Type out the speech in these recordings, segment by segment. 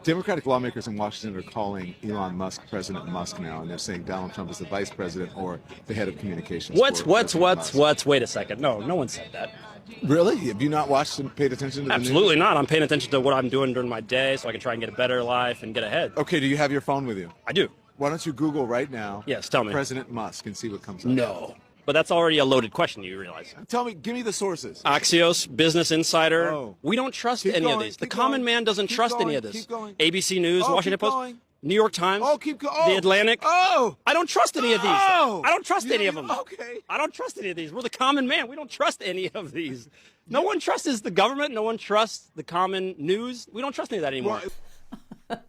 Democratic lawmakers in Washington are calling Elon Musk President Musk now, and they're saying Donald Trump is the vice president or the head of communications. Wait a second. No one said that. Really? Have you not watched and paid attention to the news? Absolutely not. I'm paying attention to what I'm doing during my day so I can try and get a better life and get ahead. Okay, do you have your phone with you? I do. Why don't you Google right now? Yes, tell me. President Musk and see what comes up. No. But that's already a loaded question, you realize. Tell me, give me the sources. Axios, Business Insider. Oh. We don't trust Keep any going, of these. The keep common going, man doesn't keep trust going, any of this. keep going. ABC News, Oh, Washington keep Post, going. New York Times, Oh, keep going. The Atlantic. Oh! I don't trust any of these. Oh! I don't trust any of them. Okay. I don't trust any of these. We're the common man. We don't trust any of these. No one trusts the government. No one trusts the common news. We don't trust any of that anymore. Well,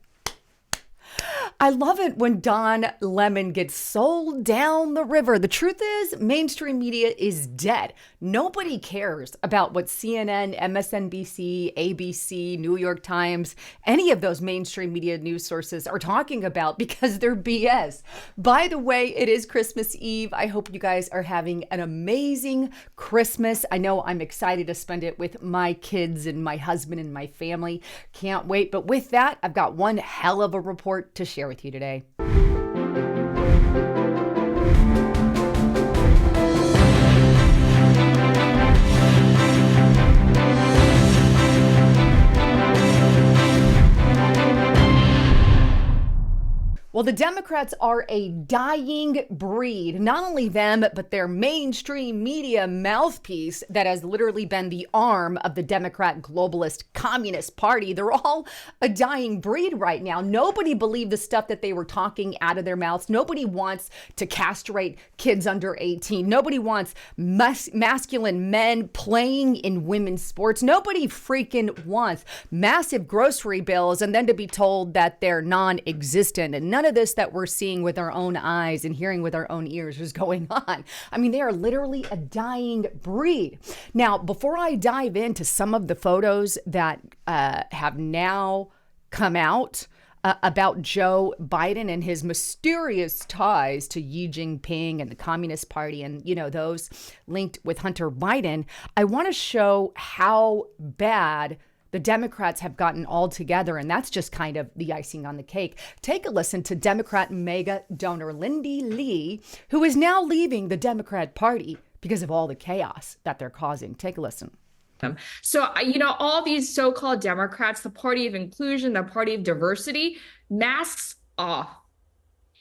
I love it when Don Lemon gets sold down the river. The truth is, mainstream media is dead. Nobody cares about what CNN, MSNBC, ABC, New York Times, any of those mainstream media news sources are talking about because they're BS. By the way, it is Christmas Eve. I hope you guys are having an amazing Christmas. I know I'm excited to spend it with my kids and my husband and my family. Can't wait. But with that, I've got one hell of a report to share with you today. Well, the Democrats are a dying breed. Not only them, but their mainstream media mouthpiece that has literally been the arm of the Democrat globalist Communist Party. They're all a dying breed right now. Nobody believed the stuff that they were talking out of their mouths. Nobody wants to castrate kids under 18. Nobody wants masculine men playing in women's sports. Nobody freaking wants massive grocery bills and then to be told that they're non-existent. And none of this that we're seeing with our own eyes and hearing with our own ears is going on. I mean, they are literally a dying breed. Now, before I dive into some of the photos that have now come out about Joe Biden and his mysterious ties to Xi Jinping and the Communist Party and, you know, those linked with Hunter Biden, I want to show how bad the Democrats have gotten all together, and that's just kind of the icing on the cake. Take a listen to Democrat mega donor Lindy Lee, who is now leaving the Democrat Party because of all the chaos that they're causing. Take a listen. So, all these so-called Democrats, the party of inclusion, the party of diversity, masks off.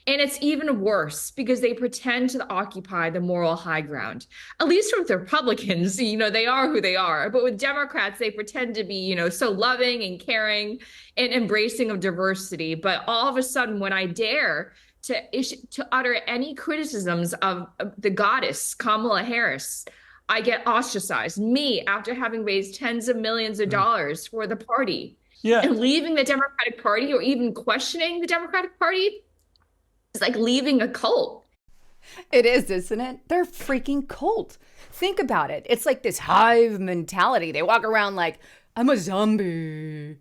And it's even worse because they pretend to occupy the moral high ground. At least with Republicans, they are who they are. But with Democrats, they pretend to be, so loving and caring and embracing of diversity. But all of a sudden, when I dare to utter any criticisms of the goddess, Kamala Harris, I get ostracized. Me, after having raised tens of millions of dollars for the party. Yeah. And leaving the Democratic Party or even questioning the Democratic Party, it's like leaving a cult. It is, isn't it? They're a freaking cult. Think about it. It's like this hive mentality. They walk around like, I'm a zombie.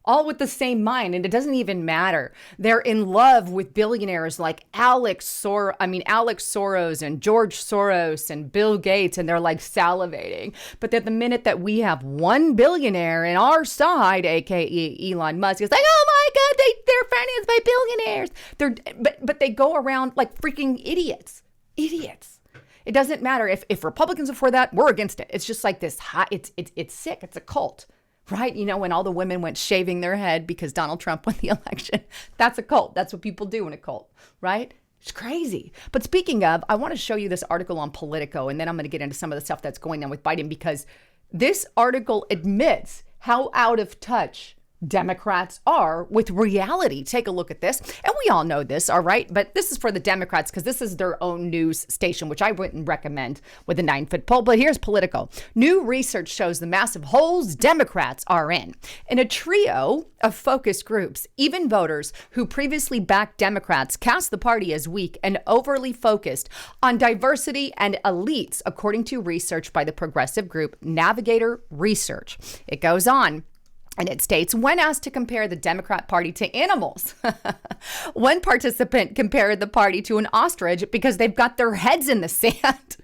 All with the same mind, and it doesn't even matter. They're in love with billionaires like Alex Soros and George Soros and Bill Gates, and they're like salivating. But then the minute that we have one billionaire in our side, aka Elon Musk, it's like, oh my God, they're financed by billionaires. But they go around like freaking idiots. Idiots. It doesn't matter if Republicans are for that, we're against it. It's just like this hot. It's sick. It's a cult. Right? When all the women went shaving their head because Donald Trump won the election. That's a cult. That's what people do in a cult, right? It's crazy. But speaking of, I want to show you this article on Politico, and then I'm going to get into some of the stuff that's going on with Biden, because this article admits how out of touch Democrats are with reality. Take a look at this. And we all know this, all right? But this is for the Democrats because this is their own news station, which I wouldn't recommend with a 9-foot pole. But here's Politico. New research shows the massive holes Democrats are in. In a trio of focus groups, even voters who previously backed Democrats cast the party as weak and overly focused on diversity and elites, according to research by the progressive group Navigator Research. It goes on. And it states, when asked to compare the Democrat Party to animals, one participant compared the party to an ostrich because they've got their heads in the sand.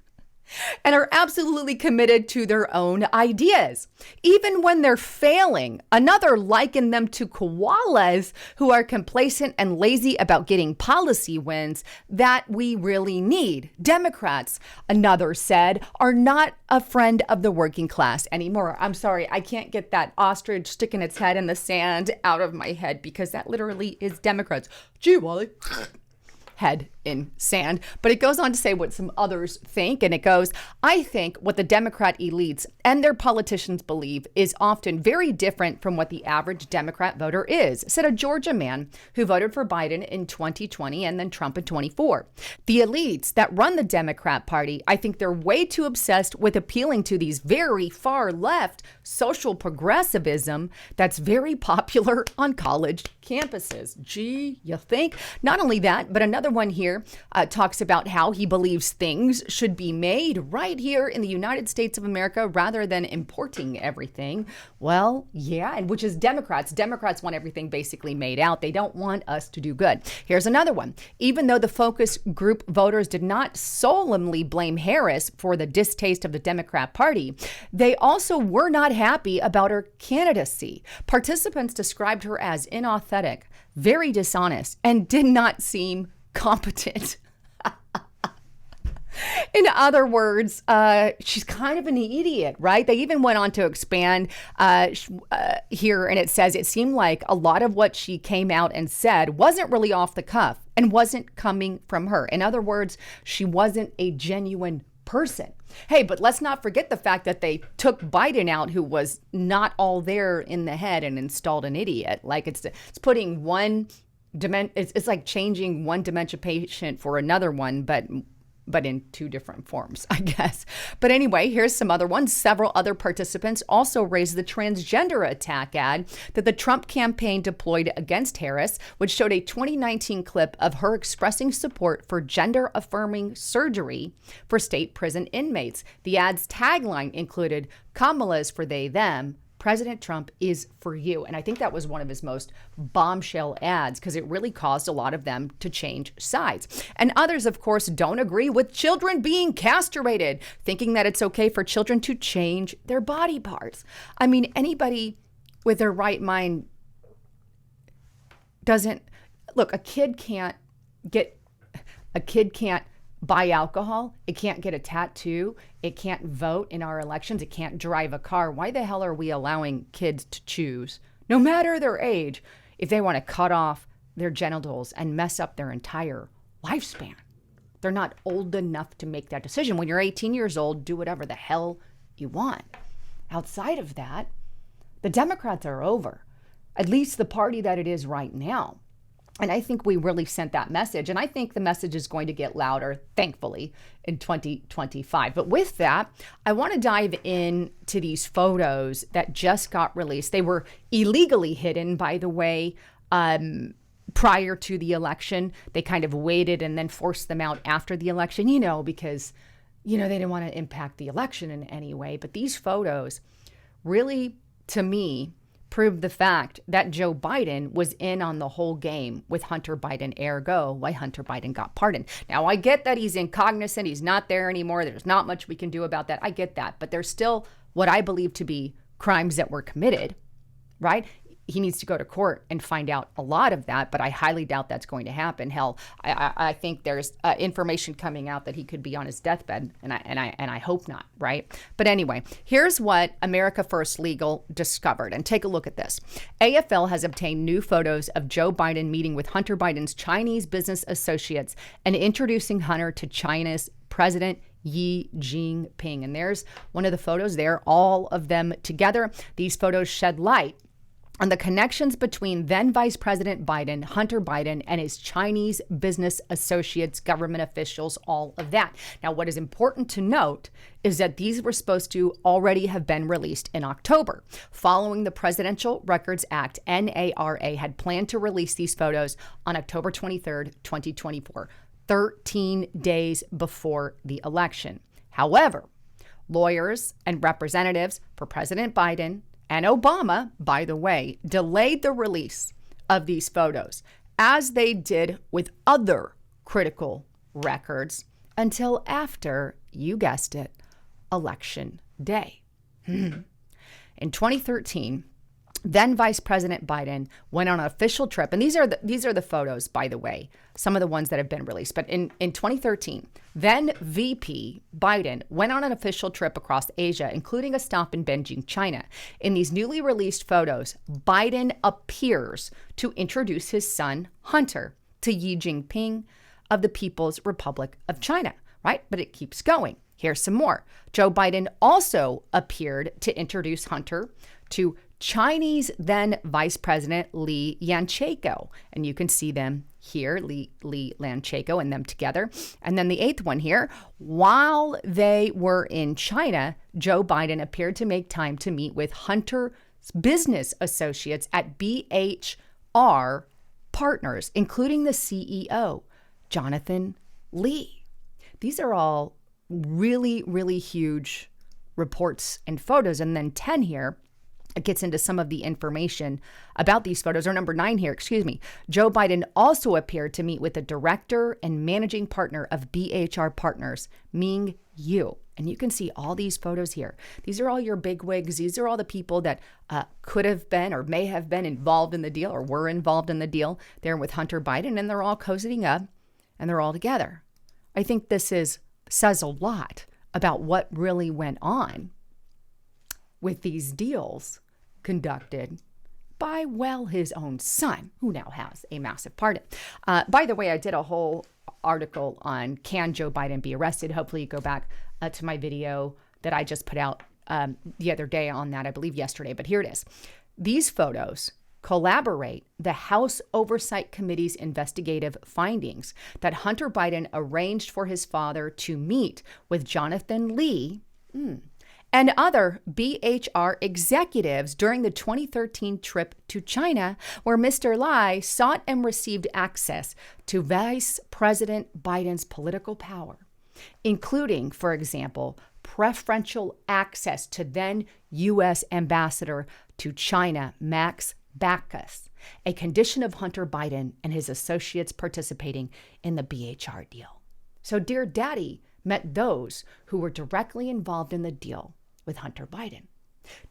and are absolutely committed to their own ideas. Even when they're failing, another likened them to koalas who are complacent and lazy about getting policy wins that we really need. Democrats, another said, are not a friend of the working class anymore. I'm sorry, I can't get that ostrich sticking its head in the sand out of my head because that literally is Democrats. Gee, Wally. Head in sand. But it goes on to say what some others think. And it goes, I think what the Democrat elites and their politicians believe is often very different from what the average Democrat voter is, said a Georgia man who voted for Biden in 2020 and then Trump in 24. The elites that run the Democrat Party, I think they're way too obsessed with appealing to these very far left social progressivism that's very popular on college campuses. Gee, you think? Not only that, but another one here talks about how he believes things should be made right here in the United States of America rather than importing everything. Well, yeah, and which is Democrats. Democrats want everything basically made out. They don't want us to do good. Here's another one. Even though the focus group voters did not solemnly blame Harris for the distaste of the Democrat Party, they also were not happy about her candidacy. Participants described her as inauthentic, very dishonest, and did not seem competent. In other words, she's kind of an idiot, right? They even went on to expand here, and it says it seemed like a lot of what she came out and said wasn't really off the cuff and wasn't coming from her. In other words, she wasn't a genuine person. Hey, but let's not forget the fact that they took Biden out, who was not all there in the head, and installed an idiot. Like it's putting one it's like changing one dementia patient for another one, but in two different forms, I guess. But anyway, here's some other ones. Several other participants also raised the transgender attack ad that the Trump campaign deployed against Harris, which showed a 2019 clip of her expressing support for gender-affirming surgery for state prison inmates. The ad's tagline included, Kamala's for they, them. President Trump is for you. And I think that was one of his most bombshell ads because it really caused a lot of them to change sides. And others, of course, don't agree with children being castrated, thinking that it's okay for children to change their body parts. I mean, anybody with their right mind doesn't look, a kid can't buy alcohol. It can't get a tattoo. It can't vote in our elections. It can't drive a car. Why the hell are we allowing kids to choose, no matter their age, if they want to cut off their genitals and mess up their entire lifespan? They're not old enough to make that decision. When you're 18 years old, do whatever the hell you want. Outside of that, the Democrats are over, at least the party that it is right now. And I think we really sent that message. And I think the message is going to get louder, thankfully, in 2025. But with that, I want to dive into these photos that just got released. They were illegally hidden, by the way, prior to the election. They kind of waited and then forced them out after the election, because, they didn't want to impact the election in any way. But these photos really, to me, proved the fact that Joe Biden was in on the whole game with Hunter Biden, ergo why Hunter Biden got pardoned. Now, I get that he's incognizant. He's not there anymore. There's not much we can do about that. I get that. But there's still what I believe to be crimes that were committed, right? He needs to go to court and find out a lot of that, but I highly doubt that's going to happen. Hell, I think there's information coming out that he could be on his deathbed, and I hope not, right? But anyway, here's what America First Legal discovered, and take a look at this. AFL has obtained new photos of Joe Biden meeting with Hunter Biden's Chinese business associates and introducing Hunter to China's President Xi Jinping. And there's one of the photos there, all of them together. These photos shed light on the connections between then Vice President Biden, Hunter Biden, and his Chinese business associates, government officials, all of that. Now, what is important to note is that these were supposed to already have been released in October. Following the Presidential Records Act, NARA had planned to release these photos on October 23rd, 2024, 13 days before the election. However, lawyers and representatives for President Biden and Obama, by the way, delayed the release of these photos, as they did with other critical records, until after you guessed it, Election Day. In 2013, then Vice President Biden went on an official trip. And these are the photos, by the way, some of the ones that have been released. But in 2013, then VP Biden went on an official trip across Asia, including a stop in Beijing, China. In these newly released photos, Biden appears to introduce his son, Hunter, to Xi Jinping of the People's Republic of China, right? But it keeps going. Here's some more. Joe Biden also appeared to introduce Hunter to Chinese then Vice President Li Yancheko. And you can see them here, Li Yancheko and them together. And then the eighth one here, while they were in China, Joe Biden appeared to make time to meet with Hunter's business associates at BHR Partners, including the CEO, Jonathan Lee. These are all really, really huge reports and photos. And then 10 here, it gets into some of the information about these photos, or number 9 here, excuse me. Joe Biden also appeared to meet with the director and managing partner of BHR Partners, Ming Yu. And you can see all these photos here. These are all your bigwigs. These are all the people that could have been or may have been involved in the deal or were involved in the deal there with Hunter Biden, and they're all cozying up and they're all together. I think this says a lot about what really went on with these deals conducted by, well, his own son, who now has a massive pardon. By the way, I did a whole article on can Joe Biden be arrested. Hopefully you go back to my video that I just put out the other day on that, I believe yesterday, but here it is. These photos collaborate the House Oversight Committee's investigative findings that Hunter Biden arranged for his father to meet with Jonathan Lee and other BHR executives during the 2013 trip to China, where Mr. Lai sought and received access to Vice President Biden's political power, including, for example, preferential access to then U.S. Ambassador to China, Max Bacchus, a condition of Hunter Biden and his associates participating in the BHR deal. So Dear Daddy met those who were directly involved in the deal with Hunter Biden.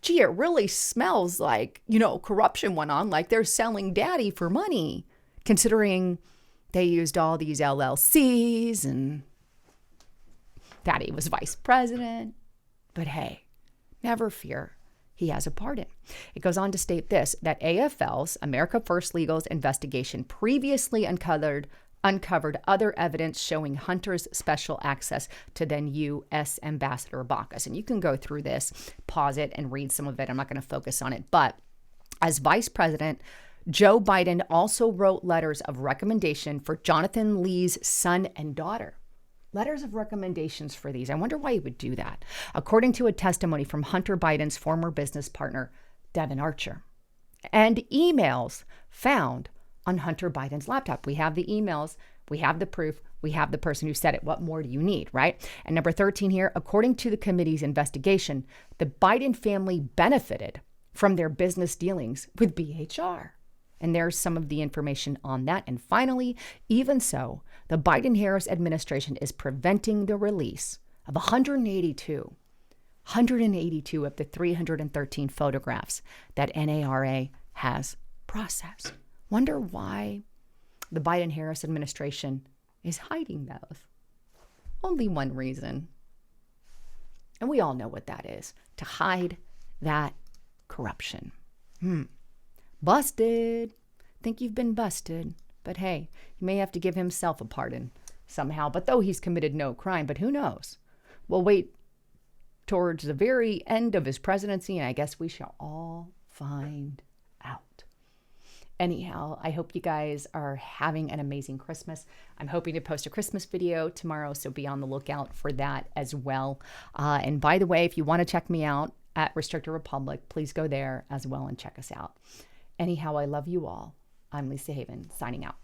Gee, it really smells like, corruption went on, like they're selling Daddy for money, considering they used all these LLCs and Daddy was vice president. But hey, never fear. He has a pardon. It goes on to state this, that AFL's America First Legal's investigation previously uncovered other evidence showing Hunter's special access to then U.S. Ambassador Bacchus. And you can go through this, pause it, and read some of it. I'm not going to focus on it. But as vice president, Joe Biden also wrote letters of recommendation for Jonathan Lee's son and daughter. Letters of recommendations for these. I wonder why he would do that. According to a testimony from Hunter Biden's former business partner, Devin Archer, and emails found on Hunter Biden's laptop. We have the emails, we have the proof, we have the person who said it. What more do you need, right? And number 13 here, according to the committee's investigation, the Biden family benefited from their business dealings with BHR. And there's some of the information on that. And finally, even so, the Biden-Harris administration is preventing the release of 182 of the 313 photographs that NARA has processed. Wonder why the Biden-Harris administration is hiding those. Only one reason. And we all know what that is. To hide that corruption. Busted. Think you've been busted. But hey, he may have to give himself a pardon somehow. But though he's committed no crime, but who knows? We'll wait towards the very end of his presidency, and I guess we shall all find out. Anyhow, I hope you guys are having an amazing Christmas. I'm hoping to post a Christmas video tomorrow, so be on the lookout for that as well. And by the way, if you want to check me out at Restricted Republic, please go there as well and check us out. Anyhow, I love you all. I'm Lisa Haven, signing out.